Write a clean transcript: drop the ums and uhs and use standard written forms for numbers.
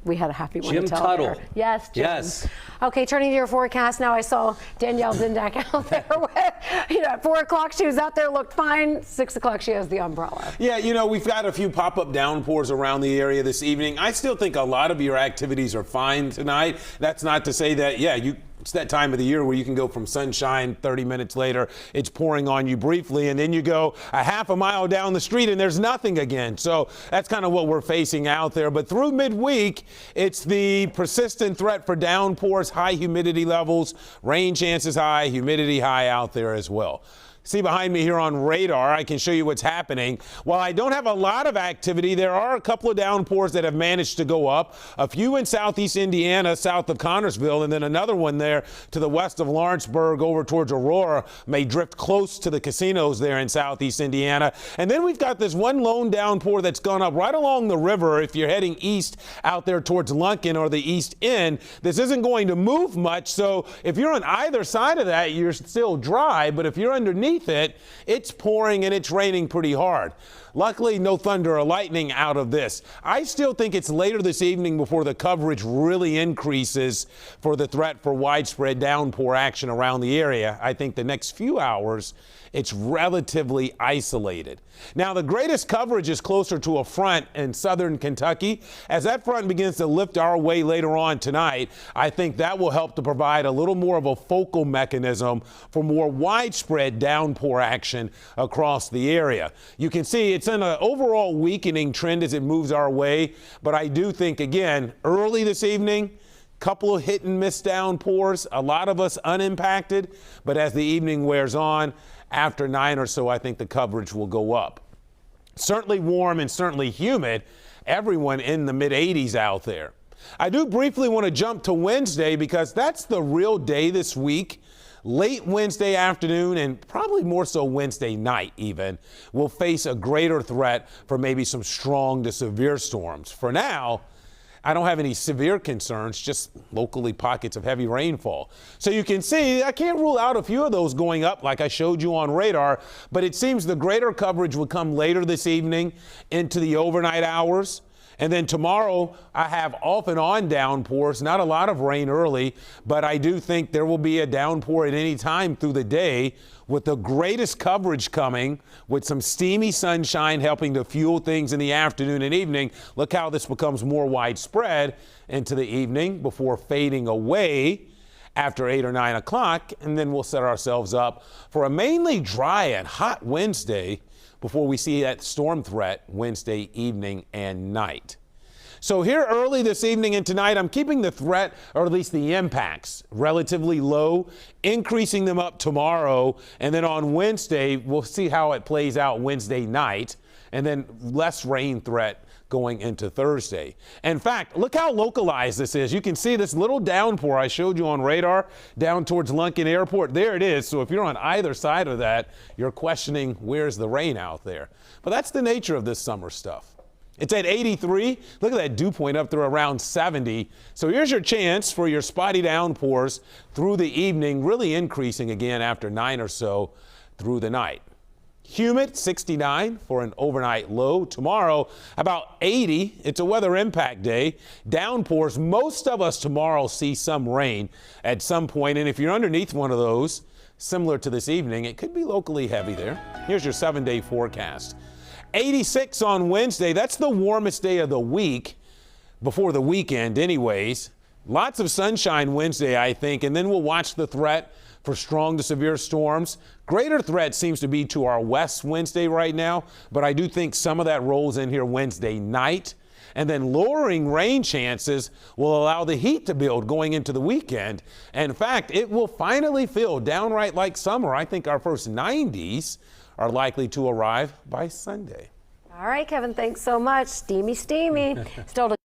we had a happy one Jim to tell Tuttle. there. Yes, Jim. Yes. Okay, turning to your forecast now. I saw Danielle Zindak out there. At 4 o'clock, she was out there, looked fine. 6 o'clock, she has the umbrella. Yeah, we've got a few pop-up downpours around the area this evening. I still think a lot of your activities are fine tonight. That's not to say that, it's that time of the year where you can go from sunshine, 30 minutes later, it's pouring on you briefly, and then you go a half a mile down the street and there's nothing again. So that's kind of what we're facing out there. But through midweek, it's the persistent threat for downpours, high humidity levels, rain chances high, humidity high out there as well. See behind me here on radar, I can show you what's happening. While I don't have a lot of activity, there are a couple of downpours that have managed to go up. A few in southeast Indiana, south of Connersville, and then another one there to the west of Lawrenceburg over towards Aurora may drift close to the casinos there in southeast Indiana. And then we've got this one lone downpour that's gone up right along the river if you're heading east out there towards Lunkin or the East End. This isn't going to move much, so if you're on either side of that, you're still dry, but if you're underneath it, it's pouring and it's raining pretty hard. Luckily, no thunder or lightning out of this. I still think it's later this evening before the coverage really increases for the threat for widespread downpour action around the area. I think the next few hours, it's relatively isolated. Now, the greatest coverage is closer to a front in southern Kentucky. As that front begins to lift our way later on tonight, I think that will help to provide a little more of a focal mechanism for more widespread downpour action across the area. You can see it's in an overall weakening trend as it moves our way, but I do think, again, early this evening, couple of hit and miss downpours, a lot of us unimpacted, but as the evening wears on, after 9 or so, I think the coverage will go up. Certainly warm and certainly humid. Everyone in the mid-80s out there. I do briefly want to jump to Wednesday because that's the real day this week. Late Wednesday afternoon and probably more so Wednesday night even, we'll face a greater threat for maybe some strong to severe storms. For now, I don't have any severe concerns, just locally pockets of heavy rainfall. So you can see, I can't rule out a few of those going up like I showed you on radar, but it seems the greater coverage will come later this evening into the overnight hours. And then tomorrow, I have off and on downpours, not a lot of rain early, but I do think there will be a downpour at any time through the day with the greatest coverage coming with some steamy sunshine helping to fuel things in the afternoon and evening. Look how this becomes more widespread into the evening before fading away after 8 or 9 o'clock. And then we'll set ourselves up for a mainly dry and hot Wednesday before we see that storm threat Wednesday evening and night. So here early this evening and tonight, I'm keeping the threat, or at least the impacts, relatively low, increasing them up tomorrow. And then on Wednesday, we'll see how it plays out Wednesday night, and then less rain threat going into Thursday. In fact, look how localized this is. You can see this little downpour I showed you on radar down towards Lunkin Airport. There it is. So if you're on either side of that, you're questioning where's the rain out there. But that's the nature of this summer stuff. It's at 83. Look at that dew point up there around 70. So here's your chance for your spotty downpours through the evening, really increasing again after 9 or so through the night. Humid, 69 for an overnight low. Tomorrow, about 80. It's a weather impact day. Downpours. Most of us tomorrow see some rain at some point. And if you're underneath one of those, similar to this evening, it could be locally heavy there. Here's your 7-day forecast. 86 on Wednesday. That's the warmest day of the week before the weekend anyways. Lots of sunshine Wednesday, I think, and then we'll watch the threat for strong to severe storms. Greater threat seems to be to our west Wednesday right now, but I do think some of that rolls in here Wednesday night. And then lowering rain chances will allow the heat to build going into the weekend. In fact, it will finally feel downright like summer. I think our first 90s are likely to arrive by Sunday. All right, Kevin, thanks so much. Steamy, steamy. Still to